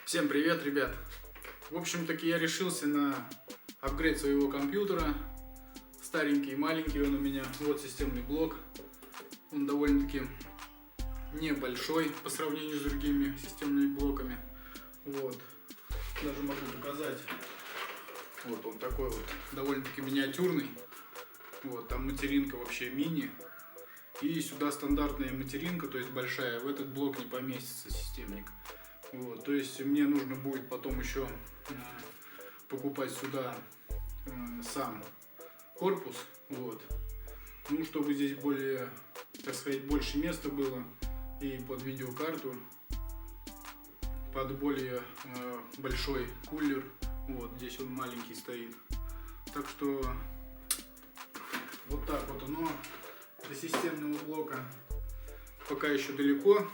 Всем привет, ребят! В общем-таки я решился на апгрейд своего компьютера. Старенький и маленький он у меня. Вот системный блок. Он довольно-таки небольшой по сравнению с другими системными блоками. Вот. Даже могу показать. Вот он такой вот, довольно-таки миниатюрный. Вот, там материнка вообще мини. И сюда стандартная материнка, то есть большая. В этот блок не поместится системник. Вот, то есть мне нужно будет потом еще покупать сюда сам корпус, вот, ну, чтобы здесь более, так сказать, больше места было и под видеокарту, под более большой кулер, вот, здесь он маленький стоит, так что вот так вот оно, до системного блока пока еще далеко.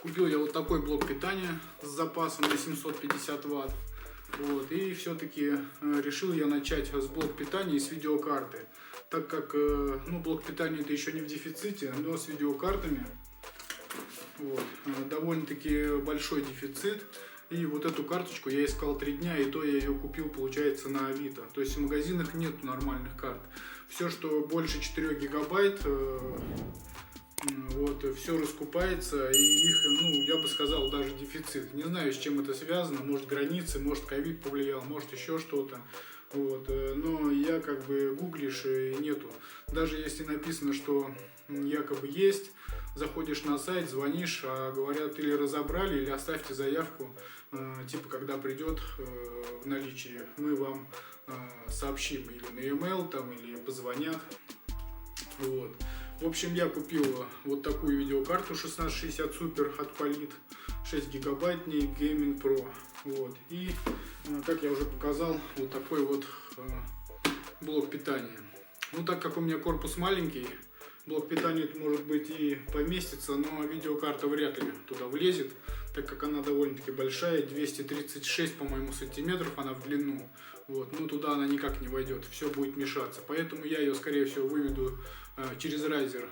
Купил я вот такой блок питания с запасом на 750 Вт. Вот, и все-таки решил я начать с блока питания и с видеокарты. Так как ну, блок питания это еще не в дефиците, но с видеокартами вот, довольно-таки большой дефицит. И вот эту карточку я искал 3 дня, и то я ее купил, получается, на Авито. То есть в магазинах нет нормальных карт. Все, что больше 4 гигабайт, вот, все раскупается, и их, ну, я бы сказал, даже дефицит. Не знаю, с чем это связано, может границы, может ковид повлиял, может еще что-то. Вот, но я как бы гуглишь и нету. Даже если написано, что якобы есть, заходишь на сайт, звонишь, а говорят или разобрали, или оставьте заявку, типа когда придет в наличии, мы вам сообщим или на e-mail там, или позвонят. Вот. В общем, я купил вот такую видеокарту 1660 Super от Polit, 6 гигабайт, не Gaming Pro. Вот. И, как я уже показал, вот такой вот блок питания. Ну, так как у меня корпус маленький, блок питания, может быть, и поместится, но видеокарта вряд ли туда влезет, так как она довольно-таки большая, 236, по-моему, сантиметров она в длину. Вот, ну туда она никак не войдет, все будет мешаться. Поэтому я ее, скорее всего, выведу через Razer,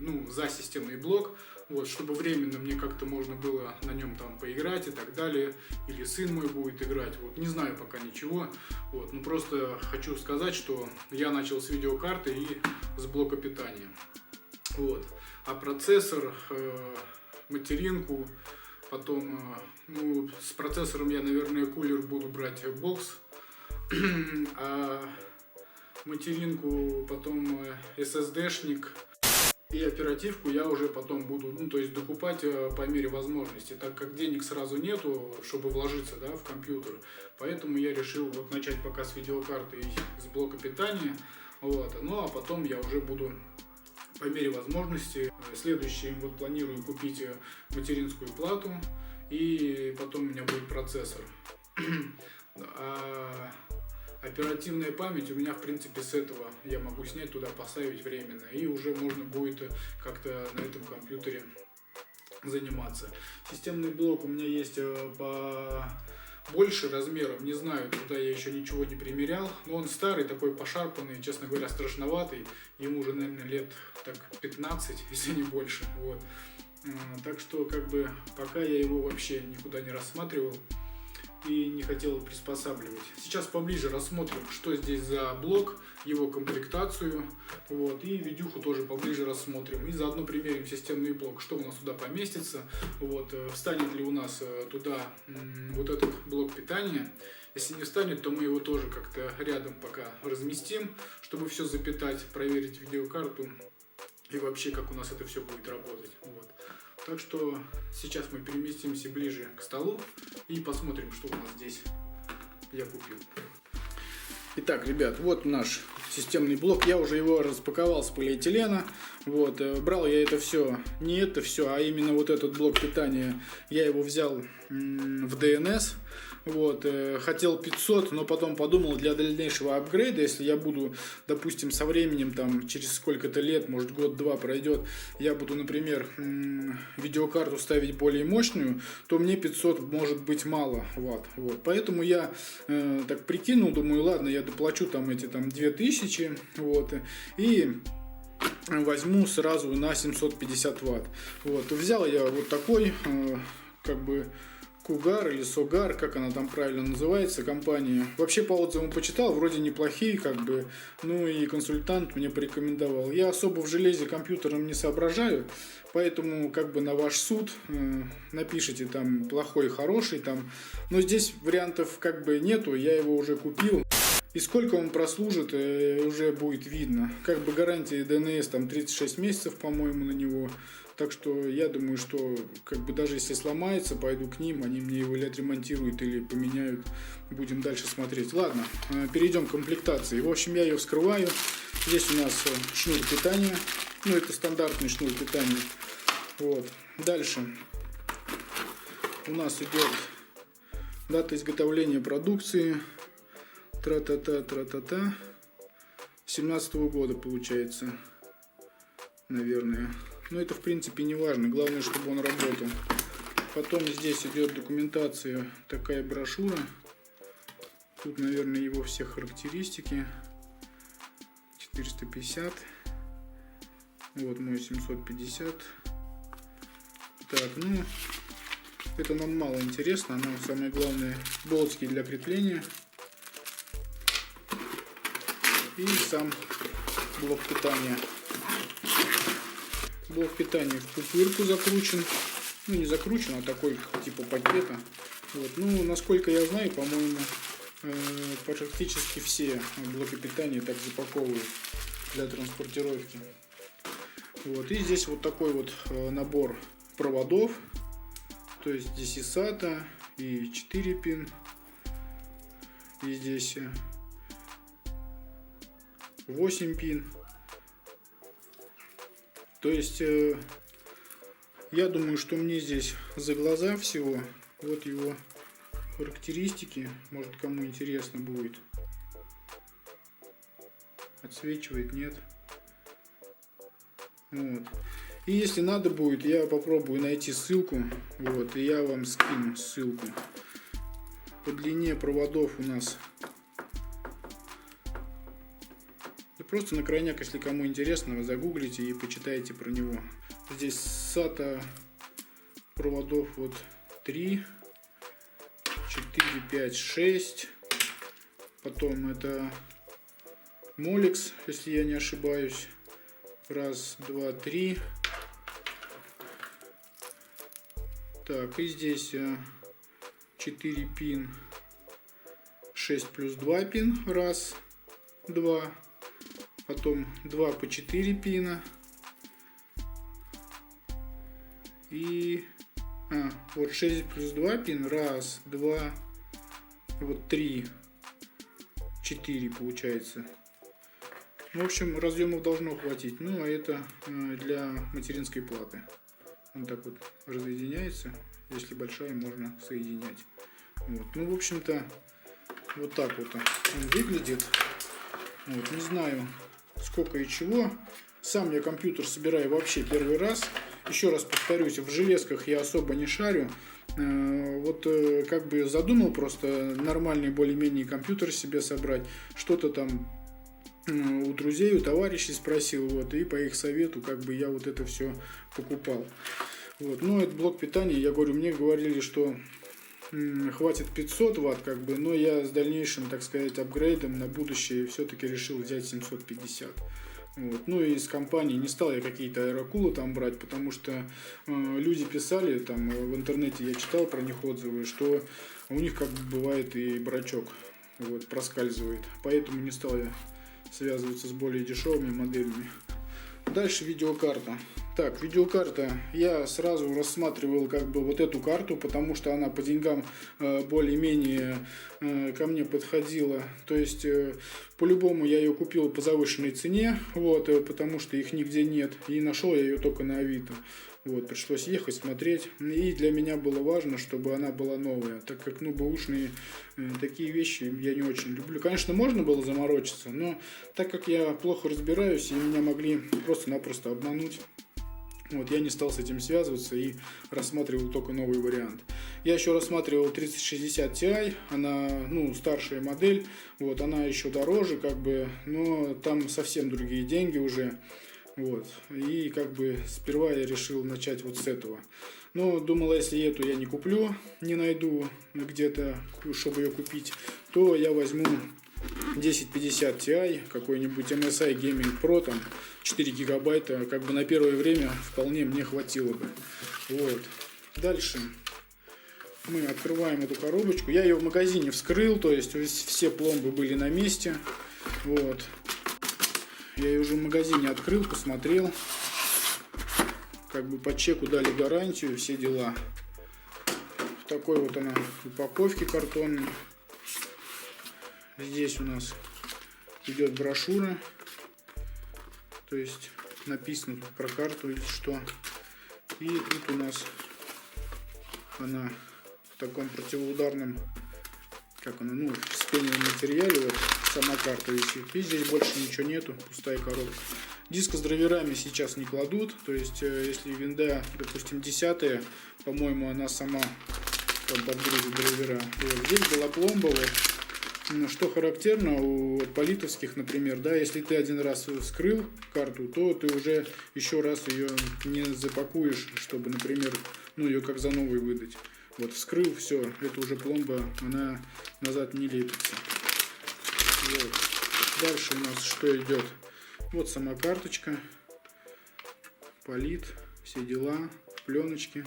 ну, за системный блок, вот, чтобы временно мне как-то можно было на нем там поиграть и так далее. Или сын мой будет играть, вот, не знаю пока ничего. Вот, ну просто хочу сказать, что я начал с видеокарты и с блока питания. Вот. А процессор, материнку, потом, ну, с процессором я, наверное, кулер буду брать бокс, а материнку, потом SSD-шник и оперативку я уже потом буду, ну, то есть докупать по мере возможности, так как денег сразу нету, чтобы вложиться, да, в компьютер. Поэтому я решил вот начать пока с видеокарты и с блока питания, вот, ну, а потом я уже буду по мере возможности. Следующим вот планирую купить материнскую плату, и потом у меня будет процессор. А оперативная память у меня, в принципе, с этого я могу снять, туда поставить временно, и уже можно будет как-то на этом компьютере заниматься. Системный блок у меня есть по больше размером, не знаю, туда я еще ничего не примерял, но он старый, такой пошарпанный, честно говоря, страшноватый, ему уже, наверное, лет так 15, если не больше, вот. Так что, как бы, пока я его вообще никуда не рассматривал и не хотел приспосабливать. Сейчас поближе рассмотрим, что здесь за блок, его комплектацию, вот, и видюху тоже поближе рассмотрим. И заодно примерим системный блок, что у нас туда поместится, вот, встанет ли у нас туда вот этот блок питания. Если не встанет, то мы его тоже как-то рядом пока разместим, чтобы все запитать, проверить видеокарту и вообще, как у нас это все будет работать. Вот. Так что сейчас мы переместимся ближе к столу и посмотрим, что у нас здесь я купил. Итак, ребят, вот наш системный блок. Я уже его распаковал с полиэтилена. Вот, брал я это все, не это все, а именно вот этот блок питания. Я его взял в DNS. Вот, хотел 500, но потом подумал, для дальнейшего апгрейда, если я буду, допустим, со временем, там, через сколько-то лет, может, год-два пройдет, я буду, например, видеокарту ставить более мощную, то мне 500 может быть мало ватт. Вот. Поэтому я так прикинул, думаю, ладно, я доплачу там эти там 2000, вот, и возьму сразу на 750 ватт. Вот. Взял я вот такой, как бы, Скугар или Согар, как она там правильно называется, компания. Вообще по отзывам почитал, вроде неплохие, как бы, ну и консультант мне порекомендовал. Я особо в железе компьютером не соображаю, поэтому как бы на ваш суд напишите там плохой, хороший там. Но здесь вариантов как бы нету, я его уже купил. И сколько он прослужит, уже будет видно. Как бы гарантия DNS там 36 месяцев, по-моему, на него. Так что я думаю, что как бы даже если сломается, пойду к ним, они мне его или отремонтируют, или поменяют. Будем дальше смотреть. Ладно, перейдем к комплектации. В общем, я ее вскрываю. Здесь у нас шнур питания. Ну, это стандартный шнур питания. Вот. Дальше у нас идет дата изготовления продукции. Тра-та-та, 17-го года получается, наверное. Но это в принципе не важно, главное, чтобы он работал. Потом здесь идет документация, такая брошюра. Тут, наверное, его все характеристики. 450. Вот мой 750. Так, ну, это нам мало интересно. Нам самое главное болтики для крепления. И сам блок питания. Блок питания в пупырку закручен. Ну, не закручен, а такой типа пакета. Вот. Ну, насколько я знаю, по-моему, практически все блоки питания так запаковывают для транспортировки. Вот. И здесь вот такой вот набор проводов. То есть здесь и SATA, и 4 пин. И здесь 8 пин. То есть я думаю, что мне здесь за глаза всего. Вот его характеристики. Может, кому интересно будет. Отсвечивает, нет. Вот. И если надо будет, я попробую найти ссылку. Вот, и я вам скину ссылку. По длине проводов у нас. Просто на крайняк, если кому интересно, вы загуглите и почитаете про него. Здесь SATA проводов вот 3, 4, 5, 6. Потом это Molex, если я не ошибаюсь. Раз, два, три. Так, и здесь 4 пин, 6 плюс 2 пин. Раз, два. Потом 2 по 4 пина. И вот 6 плюс 2 пин. Раз, два, вот 3, 4 получается. В общем, разъемов должно хватить. Ну, а это для материнской платы. Он так вот разъединяется. Если большая, можно соединять. Вот. Ну, в общем-то, вот так вот он выглядит. Вот, не знаю, сколько и чего. Сам я компьютер собираю вообще первый раз. Еще раз повторюсь, в железках я особо не шарю. Вот как бы задумал просто нормальный более-менее компьютер себе собрать. Что-то там у друзей, у товарищей спросил. Вот, и по их совету как бы я вот это все покупал. Вот. Ну, это блок питания. Я говорю, мне говорили, что хватит 500 ватт, как бы, но я с дальнейшим, так сказать, апгрейдом на будущее все-таки решил взять 750. Вот. Ну и из компании не стал я какие-то аэрокулы там брать, потому что люди писали, там в интернете я читал про них отзывы, что у них как бы бывает и брачок вот, проскальзывает. Поэтому не стал я связываться с более дешевыми моделями. Дальше видеокарта. Так, видеокарта. Я сразу рассматривал как бы вот эту карту, потому что она по деньгам более-менее ко мне подходила. То есть по-любому я ее купил по завышенной цене, вот, потому что их нигде нет. И нашел я ее только на Авито. Вот, пришлось ехать, смотреть. И для меня было важно, чтобы она была новая, так как, ну, бэушные такие вещи я не очень люблю. Конечно, можно было заморочиться, но так как я плохо разбираюсь, и меня могли просто-напросто обмануть, вот, я не стал с этим связываться и рассматривал только новый вариант. Я еще рассматривал 3060 Ti, она, ну, старшая модель, вот, она еще дороже, как бы, но там совсем другие деньги уже. Вот. И как бы сперва я решил начать вот с этого. Но думал, если эту я не куплю, не найду где-то, чтобы ее купить, то я возьму 1050 Ti, какой-нибудь MSI Gaming Pro, там 4 гигабайта, как бы на первое время вполне мне хватило бы. Вот. Дальше мы открываем эту коробочку. Я ее в магазине вскрыл, то есть все пломбы были на месте. Вот. Я ее уже в магазине открыл, посмотрел. Как бы по чеку дали гарантию, все дела. В такой вот она упаковке картонной. Здесь у нас идет брошюра. То есть написано тут про карту или что. И тут у нас она в таком противоударном, как она, ну, в вспененном материале. Вот сама карта висит. И здесь больше ничего нету, пустая коробка. Диск с драйверами сейчас не кладут, то есть если винда, допустим, 10, по-моему, она сама подгрузит драйвера. Вот. Здесь была пломба, вот. Что характерно у политовских, например, да, если ты один раз вскрыл карту, то ты уже еще раз ее не запакуешь, чтобы, например, ну, ее как за новой выдать. Вот вскрыл, все, это уже пломба, она назад не лепится. Вот. Дальше у нас что идет? Вот сама карточка, полит, все дела, пленочки,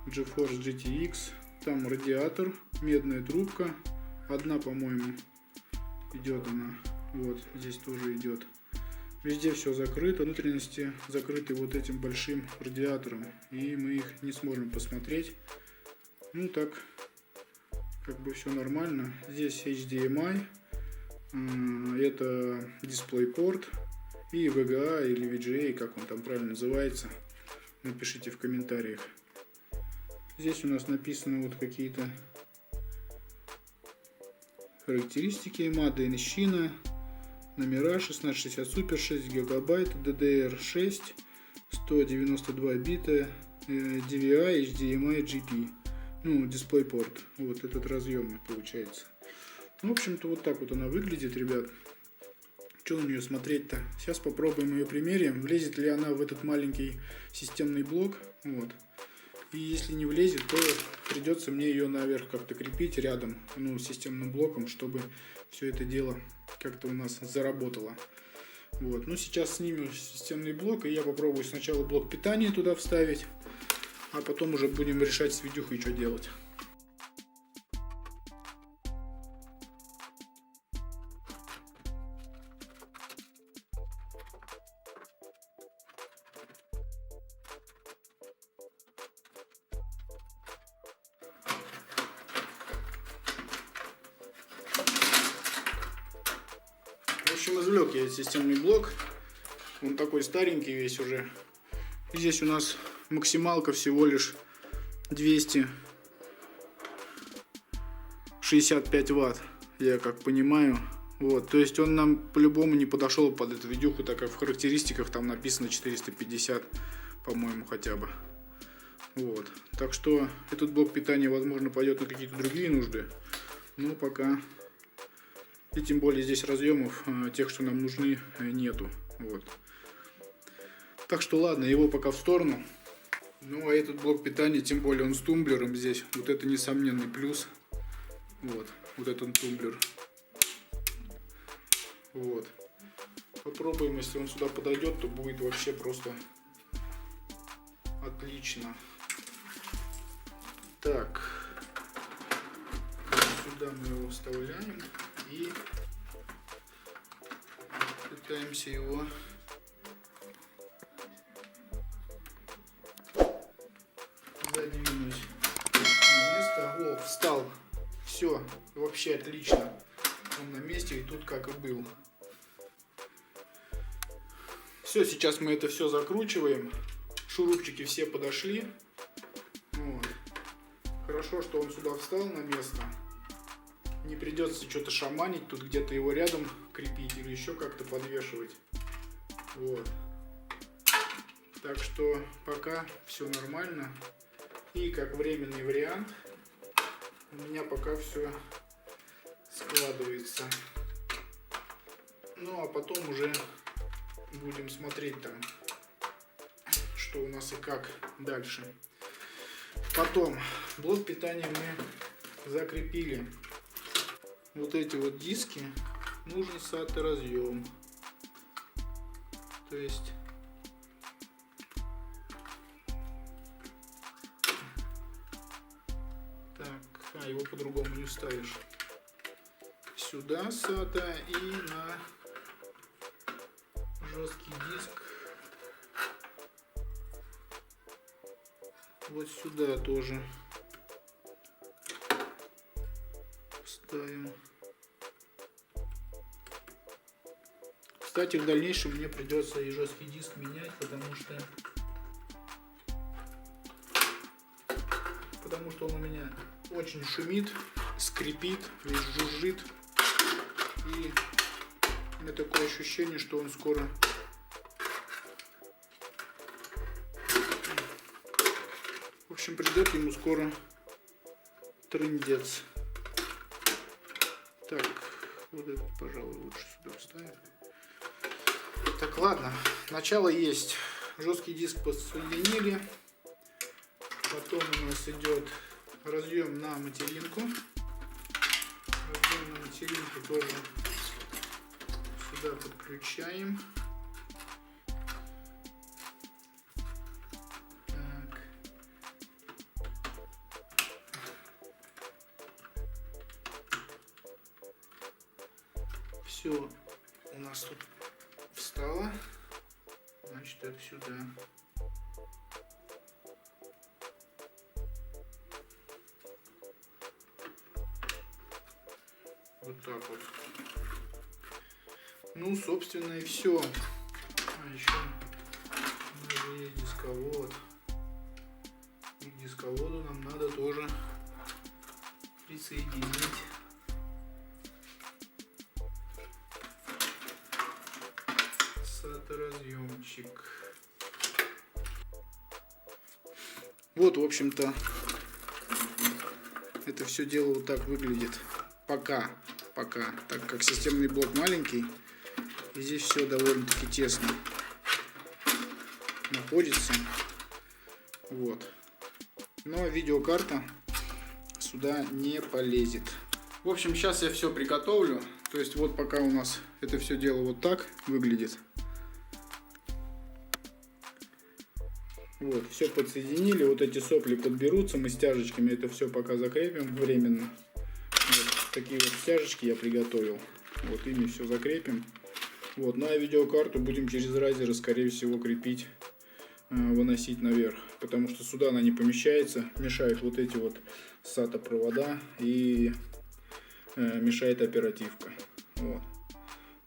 GeForce GTX, там радиатор, медная трубка, одна, по-моему, идет она, вот здесь тоже идет. Везде все закрыто, внутренности закрыты вот этим большим радиатором, и мы их не сможем посмотреть. Ну так, как бы все нормально. Здесь HDMI. Это DisplayPort и VGA или VGA, как он там правильно называется, напишите в комментариях. Здесь у нас написаны вот какие-то характеристики. Made in China, номера 1660 Super, 6 гигабайт, DDR6, 192 бита, DVI, HDMI, GP. Ну, DisplayPort. Вот этот разъем получается. В общем-то, вот так вот она выглядит, ребят. Что на нее смотреть-то? Сейчас попробуем ее примерим. Влезет ли она в этот маленький системный блок. Вот. И если не влезет, то придется мне ее наверх как-то крепить рядом, ну, с системным блоком, чтобы все это дело как-то у нас заработало. Вот. Ну, сейчас снимем системный блок, и я попробую сначала блок питания туда вставить, а потом уже будем решать с видюхой, что делать. В общем, извлек я системный блок. Он такой старенький весь уже. И здесь у нас максималка всего лишь 265 ватт, я как понимаю. Вот, то есть он нам по-любому не подошел под эту видюху, так как в характеристиках там написано 450, по-моему, хотя бы. Вот, так что этот блок питания, возможно, пойдет на какие-то другие нужды, но пока, и тем более здесь разъемов, тех, что нам нужны, нету. Вот. Так что ладно, его пока в сторону. Ну а этот блок питания, тем более он с тумблером здесь, вот это несомненный плюс. Вот этот тумблер. Вот. Попробуем, если он сюда подойдет, то будет вообще просто отлично. Так. Сюда мы его вставляем и пытаемся его задвинуть на место. О, встал. Все, вообще отлично. Он на месте, и тут как и был. Все, сейчас мы это все закручиваем. Шурупчики все подошли. Вот. Хорошо, что он сюда встал на место. Не придется что-то шаманить, тут где-то его рядом крепить или еще как-то подвешивать. Вот. Так что пока все нормально. И как временный вариант у меня пока все складывается. Ну а потом уже будем смотреть там, что у нас и как дальше. Потом блок питания мы закрепили. Вот эти вот диски нужен SATA разъем. То есть так, его по-другому не вставишь. Сюда SATA и на жесткий диск вот сюда тоже ставим. Кстати, в дальнейшем мне придется и жесткий диск менять, потому что он у меня очень шумит, скрипит, весь жужжит. И у меня такое ощущение, что он скоро в общем, придет ему скоро трындец. Так, вот это, пожалуй, лучше сюда вставим. Так, ладно, начало есть. Жесткий диск подсоединили. Потом у нас идет разъем на материнку. Разъем на материнку тоже сюда подключаем. Так. Все у нас тут встало. Значит, это сюда. Вот так вот. Ну, собственно, и все. А еще у нас же есть дисковод. И к дисководу нам надо тоже присоединить SATA разъемчик. Вот, в общем-то, это все дело вот так выглядит. Пока, так как системный блок маленький, и здесь все довольно-таки тесно находится. Вот. Но видеокарта сюда не полезет. В общем, сейчас я все приготовлю. То есть вот пока у нас это все дело вот так выглядит. Вот, все подсоединили. Вот эти сопли подберутся. Мы стяжечками это все пока закрепим временно. Вот такие вот стяжечки я приготовил. Вот ими все закрепим. Вот, ну а видеокарту будем через райзеры, скорее всего, крепить, выносить наверх. Потому что сюда она не помещается. Мешают вот эти вот SATA провода и мешает оперативка. Вот.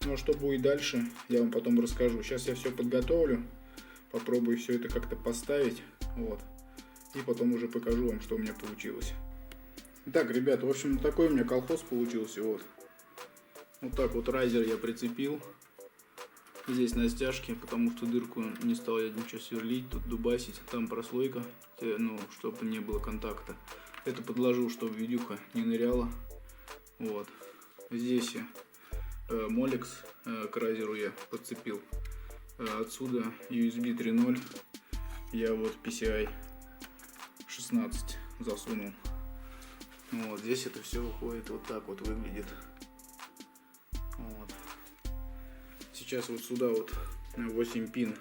Ну а что будет дальше, я вам потом расскажу. Сейчас я все подготовлю. Попробую все это как-то поставить. Вот. И потом уже покажу вам, что у меня получилось. Так, ребята, в общем, такой у меня колхоз получился. Вот. Вот так вот райзер я прицепил. Здесь на стяжке, потому что дырку не стал я ничего сверлить, тут дубасить. Там прослойка, ну, чтобы не было контакта. Это подложил, чтобы видюха не ныряла. Вот. Здесь молекс к райзеру я подцепил. Отсюда USB 3.0 я вот PCI 16 засунул. Вот здесь это все выходит вот так вот выглядит. Вот. Сейчас вот сюда вот 8 пин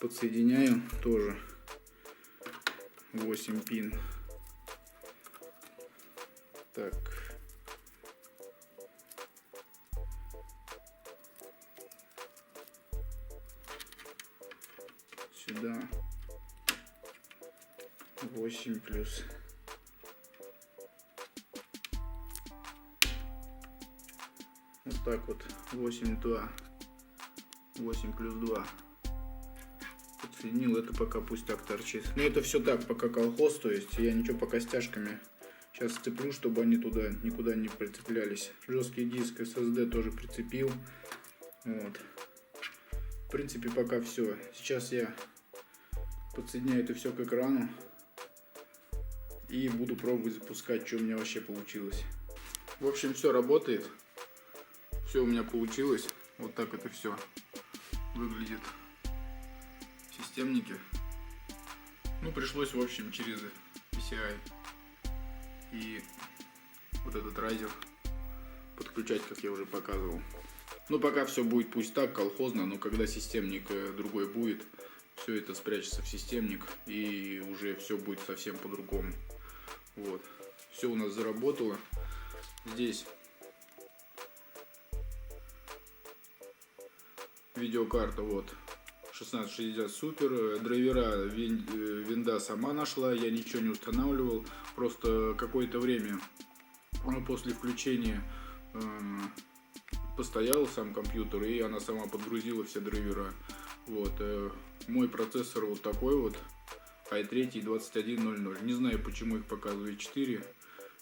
подсоединяю тоже. 8 пин. Так. Сюда 8 плюс вот так вот 8 плюс 2 подсоединил. Это пока пусть так торчит. Но это все так, пока колхоз, то есть я ничего пока стяжками сейчас сцеплю, чтобы они туда никуда не прицеплялись. Жесткий диск SSD тоже прицепил. Вот. В принципе, пока все. Сейчас я подсоединяю это все к экрану и буду пробовать запускать, что у меня вообще получилось. В общем, все работает. Все у меня получилось. Вот так это все выглядит в системнике. Ну, пришлось, в общем, через PCI и вот этот райзер подключать, как я уже показывал. Ну, пока все будет пусть так, колхозно, но когда системник другой будет, все это спрячется в системник, и уже все будет совсем по-другому. Вот. Все у нас заработало. Здесь видеокарта, вот, 1660 Super. Драйвера винда сама нашла, я ничего не устанавливал. Просто какое-то время после включения постоял сам компьютер, и она сама подгрузила все драйвера. Вот. Мой процессор вот такой вот, i3 2100. Не знаю, почему их показывает 4.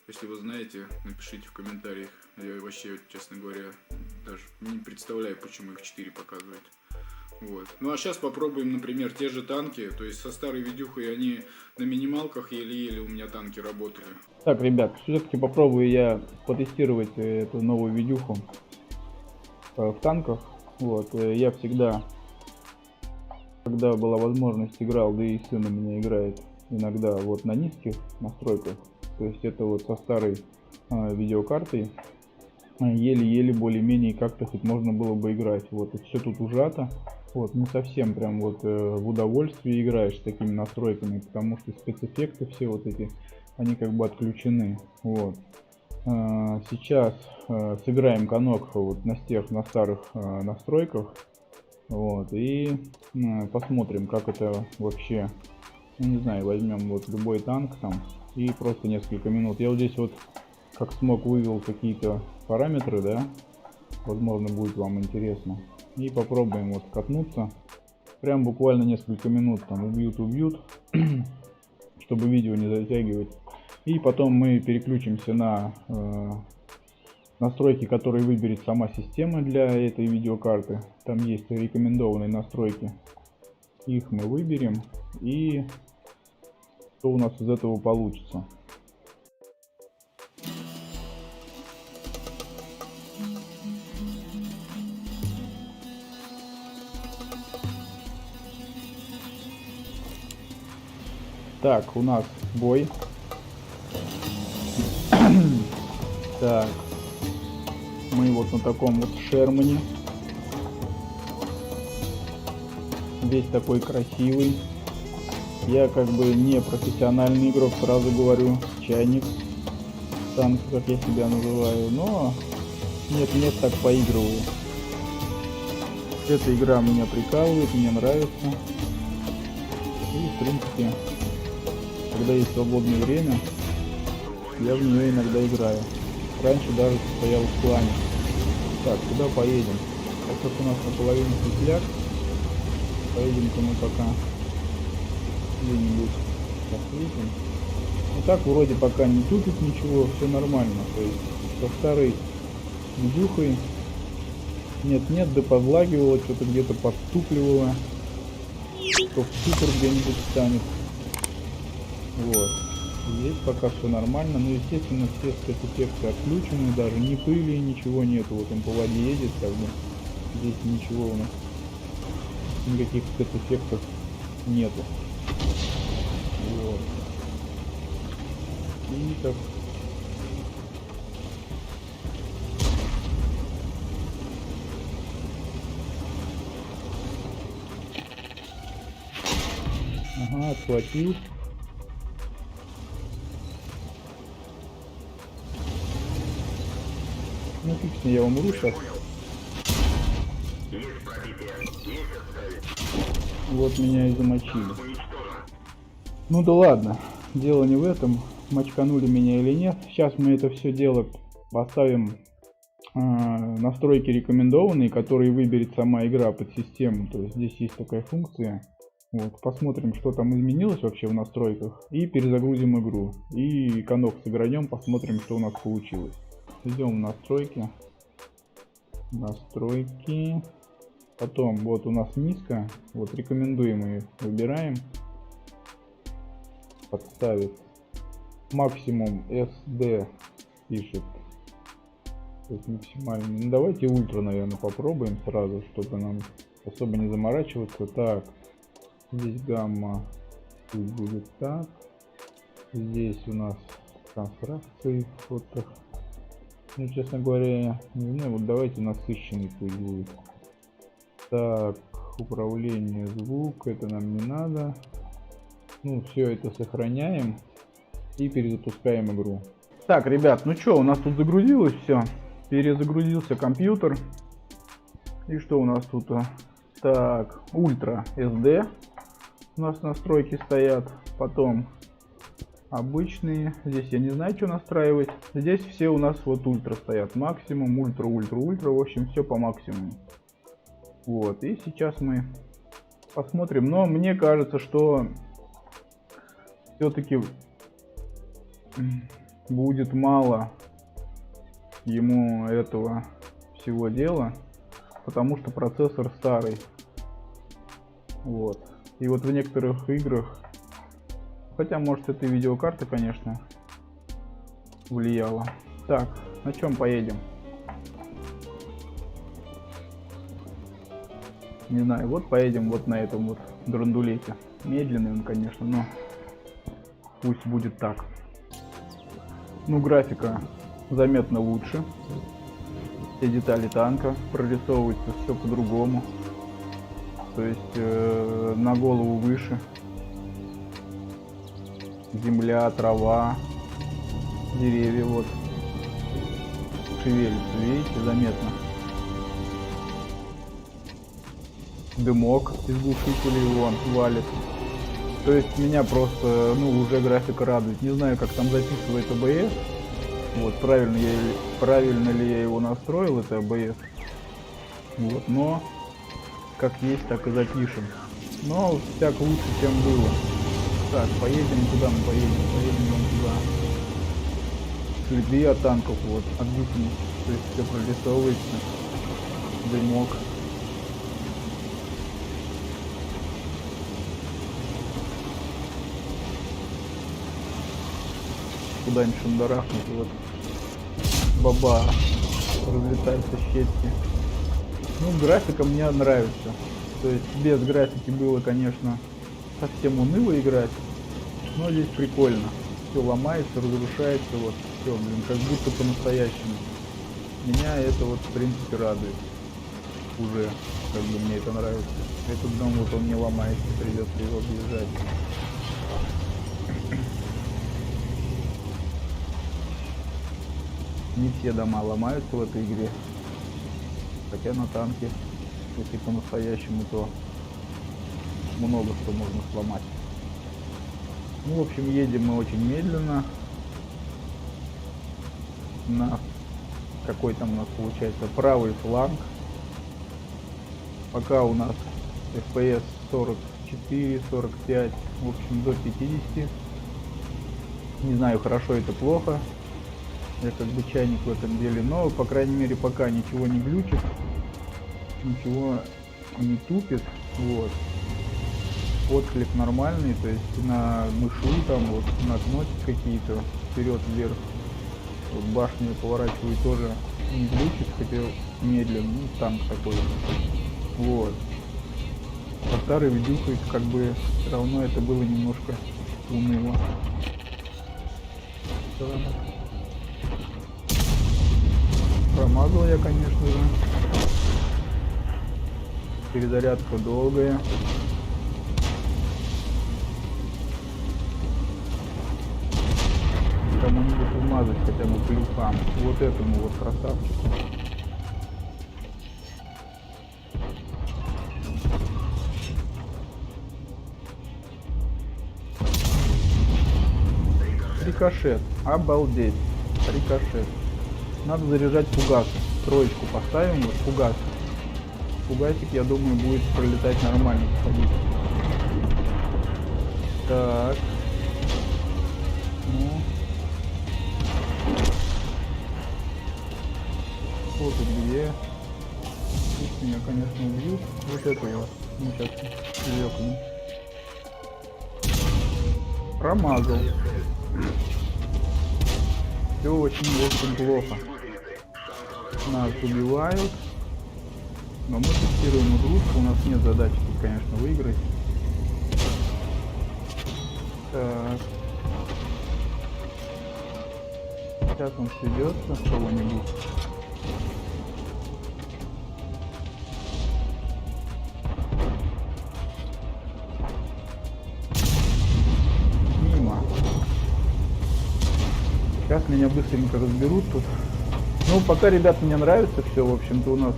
Если вы знаете, напишите в комментариях. Я вообще, честно говоря, даже не представляю, почему их 4 показывает. Вот. Ну а сейчас попробуем, например, те же танки. То есть со старой видюхой они на минималках еле-еле у меня танки работали. Так, ребят, все-таки попробую я потестировать эту новую видюху в танках. Вот. Я всегда, когда была возможность, играл, да и сын у меня играет иногда вот на низких настройках. То есть это вот со старой видеокартой еле-еле более-менее как-то хоть можно было бы играть. Вот, и все тут ужато. Вот, не совсем прям вот в удовольствие играешь с такими настройками, потому что спецэффекты все вот эти, они как бы отключены. Вот. Сейчас сыграем канок вот на тех, на старых настройках. Вот, и посмотрим, как это вообще, ну, не знаю, возьмем вот любой танк там и просто несколько минут. Я вот здесь вот как смог вывел какие-то параметры, да, возможно будет вам интересно. И попробуем вот катнуться. Прям буквально несколько минут там убьют, чтобы видео не затягивать. И потом мы переключимся на настройки, которые выберет сама система для этой видеокарты. Там есть рекомендованные настройки. Их мы выберем. И что у нас из этого получится. Так, у нас бой. Так, мы вот на таком вот Шермане. Весь такой красивый. Я как бы не профессиональный игрок, сразу говорю, чайник. Танк, как я себя называю, но нет, так поигрываю. Эта игра меня прикалывает, мне нравится. И в принципе, когда есть свободное время, я в нее иногда играю. Раньше даже состоял в клане. Так, куда поедем? Так как у нас наполовину светляк, поедем-ка мы пока где-нибудь посветим. Ну так вроде пока не тупит ничего, все нормально. То есть со старой видюхой нет-нет, да подлагивало, что-то где-то подступливало. То в супер где-нибудь станет. Вот. Здесь пока все нормально, но естественно все спецэффекты отключены, даже ни пыли, ничего нету. Вот он по воде едет, как бы здесь ничего у нас, никаких спецэффектов нету. Вот. И так. Ага, отхватил. Ну фиг, я умру сейчас. Вот меня и замочили. Ну да ладно, дело не в этом, мочканули меня или нет. Сейчас мы это все дело поставим настройки рекомендованные, которые выберет сама игра под систему. То есть здесь есть такая функция. Вот, посмотрим, что там изменилось вообще в настройках. И перезагрузим игру. И канок сыгранем, посмотрим, что у нас получилось. Идем в настройки. Настройки. Потом вот у нас низко. Вот рекомендуемые выбираем. Подставить. Максимум SD пишет. То есть максимально. Ну давайте ультра, наверное, попробуем сразу, чтобы нам особо не заморачиваться. Так, здесь гамма, тут будет так. Здесь у нас конструкции в фотах. Ну, честно говоря, не знаю, вот давайте насыщенный пусть будет. Так, управление звук, это нам не надо. Ну, все это сохраняем и перезапускаем игру. Так, ребят, ну что, у нас тут загрузилось все. Перезагрузился компьютер. И что у нас тут? Так, Ультра SD у нас настройки стоят. Потом обычные. Здесь я не знаю, что настраивать. Здесь все у нас вот ультра стоят. Максимум, ультра, ультра, ультра. В общем, все по максимуму. Вот. И сейчас мы посмотрим. Но мне кажется, что все-таки будет мало ему этого всего дела. Потому что процессор старый. Вот. И вот в некоторых играх, хотя может это и видеокарта, конечно, влияла. Так, на чем поедем? Не знаю, вот поедем вот на этом вот драндулете. Медленный он, конечно, но пусть будет так. Ну, графика заметно лучше. Все детали танка прорисовываются все по-другому. То есть на голову выше. Земля, трава, деревья вот шевелятся, видите, заметно. Дымок из глушителей вон валит. То есть меня просто, ну, уже графика радует. Не знаю, как там записывает OBS. Вот, правильно ли я его настроил, это OBS. Вот, но как есть, так и запишем. Но всяк лучше, чем было. Так, поедем куда мы поедем? Поедем вон туда. Следы от танков, вот, от гусениц. То есть все прорисовывается. Дымок. Куда-нибудь шандарахнуть, вот. Баба. Разлетаются щепки. Ну, графика мне нравится. То есть без графики было, конечно, совсем уныло играть. Но здесь прикольно. Все ломается, разрушается, вот. Все, блин, как будто по-настоящему. Меня это вот, в принципе, радует. Уже, как бы, мне это нравится. Этот дом, вот он не ломается, придется его объезжать. Не все дома ломаются в этой игре. Хотя на танке, если по-настоящему, то много что можно сломать. Ну, в общем, едем мы очень медленно. На какой там у нас получается правый фланг. Пока у нас FPS 44-45, в общем, до 50. Не знаю, хорошо это плохо. Я как бы чайник в этом деле, но, по крайней мере, пока ничего не глючит, ничего не тупит, вот. Отклик нормальный, то есть на мышу там, вот, на кнопки какие-то, вперед-вверх, вот башню я поворачиваю, тоже не глючит, хотя медленно, ну, танк такой, вот. По старой видюхой, как бы, все равно это было немножко уныло. Промазал я, конечно же. Перезарядка долгая. Кому-нибудь вмазать хотя бы плюсам. Вот этому вот красавчику. Рикошет. Обалдеть. Рикошет. Надо заряжать фугасы. Троечку поставим, вот фугас. Фугасик, я думаю, будет пролетать нормально. Сходить. Так. Ну. Вот и где. Тут меня, конечно, убьют. Вот это вот. Ну, сейчас векну. Промазал. Все очень плохо. Нас убивают. Но мы тестируем игрушку, у нас нет задачи тут, конечно, выиграть. Так. Сейчас он сведется с кого-нибудь. Мимо. Сейчас меня быстренько разберут тут. Ну, пока, ребят, мне нравится все, в общем-то, у нас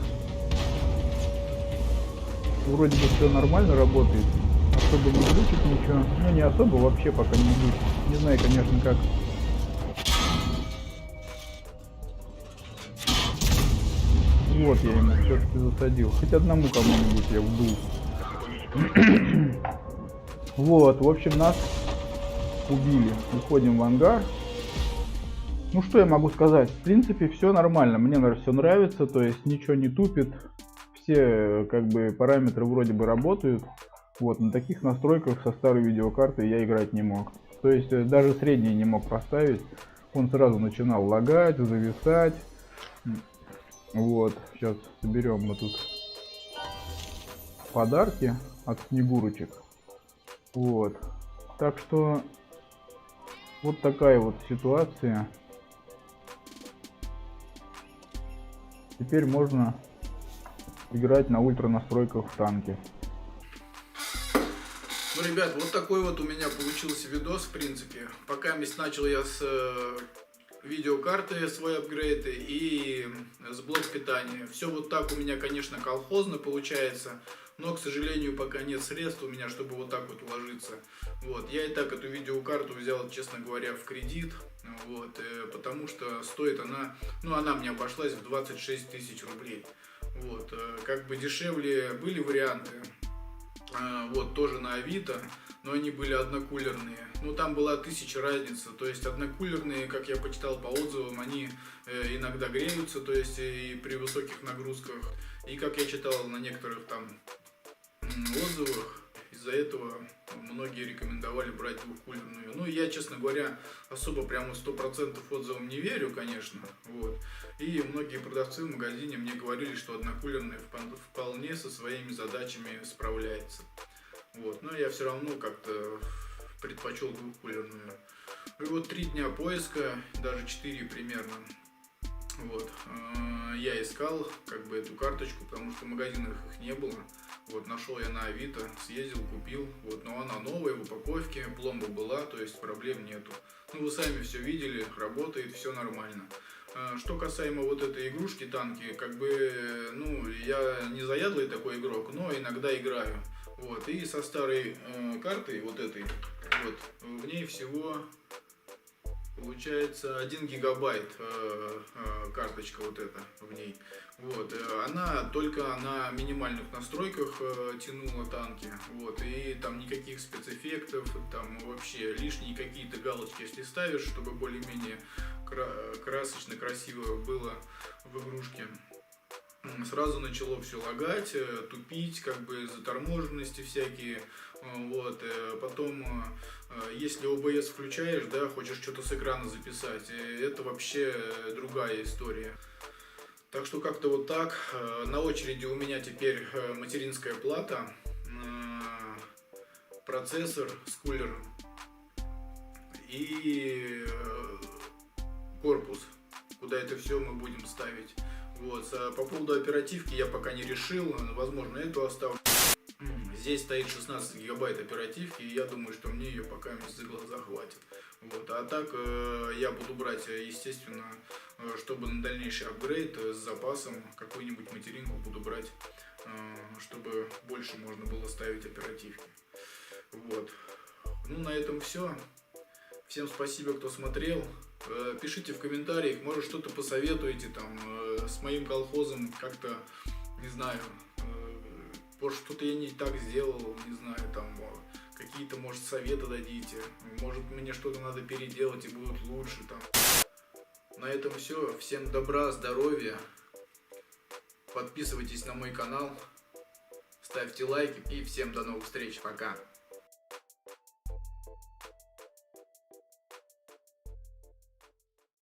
вроде бы все нормально работает. Особо не глючит ничего. Ну, не особо, вообще пока не глючит. Не знаю, конечно, как. Вот я ему все-таки засадил. Хоть одному кому-нибудь я вдул. Вот, в общем, нас убили. Уходим в ангар. Ну, что я могу сказать? В принципе, все нормально. Мне, наверное, все нравится. То есть, ничего не тупит. Все, как бы, параметры вроде бы работают. Вот, на таких настройках со старой видеокартой я играть не мог. То есть, даже средний не мог поставить. Он сразу начинал лагать, зависать. Вот, сейчас соберем мы тут подарки от снегурочек. Вот. Так что, вот такая вот ситуация. Теперь можно играть на ультра настройках в танке. Ну, ребят, вот такой вот у меня получился видос, в принципе. Пока начал я с видеокарты свой апгрейд и с блок питания. Все вот так у меня, конечно, колхозно получается, но, к сожалению, пока нет средств у меня, чтобы вот так вот уложиться. Вот. Я и так эту видеокарту взял, честно говоря, в кредит, вот, потому что стоит она, ну, она мне обошлась в 26 тысяч рублей. Вот. Как бы дешевле были варианты, вот, тоже на Авито, но они были однокулерные. Ну, там была 1000 разница. То есть однокулерные, как я почитал по отзывам, они иногда греются, то есть и при высоких нагрузках. И как я читал на некоторых там отзывах, из-за этого многие рекомендовали брать двухкулерную. Ну, я, честно говоря, особо прямо 100% отзывам не верю, конечно. Вот. И многие продавцы в магазине мне говорили, что однокулерная вполне со своими задачами справляется. Вот. Но я все равно как-то предпочел двухкулерную. И вот 3 дня поиска, даже 4 примерно. Вот. Я искал как бы эту карточку, потому что в магазинах их не было. Вот, нашел я на Авито, съездил, купил. Вот, но она новая, в упаковке, пломба была, то есть проблем нету. Ну, вы сами все видели, работает, все нормально. Что касаемо вот этой игрушки танки, как бы, ну, я не заядлый такой игрок, но иногда играю. Вот, и со старой картой, вот этой, вот, в ней всего получается 1 гигабайт карточка вот эта в ней. Вот, она только на минимальных настройках тянула танки. Вот, и там никаких спецэффектов, там вообще лишние какие-то галочки, если ставишь, чтобы более-менее красочно, красиво было в игрушке. Сразу начало все лагать, тупить, как бы заторможенности всякие. Вот. Потом, если OBS включаешь, да, хочешь что-то с экрана записать, это вообще другая история. Так что как-то вот так. На очереди у меня теперь материнская плата, процессор с кулером и корпус, куда это все мы будем ставить. Вот. По поводу оперативки я пока не решил, возможно, эту оставлю. Здесь стоит 16 гигабайт оперативки, и я думаю, что мне ее пока за глаза хватит. Вот. А так я буду брать, естественно, чтобы на дальнейший апгрейд с запасом какую-нибудь материнку буду брать, чтобы больше можно было ставить оперативки. Вот. Ну, на этом все. Всем спасибо, кто смотрел. Пишите в комментариях, может, что-то посоветуете там с моим колхозом, как-то, не знаю, может, что-то я не так сделал, не знаю, там какие-то, может, советы дадите, может, мне что-то надо переделать и будет лучше там. На этом все. Всем добра, здоровья. Подписывайтесь на мой канал, ставьте лайки и всем до новых встреч. Пока.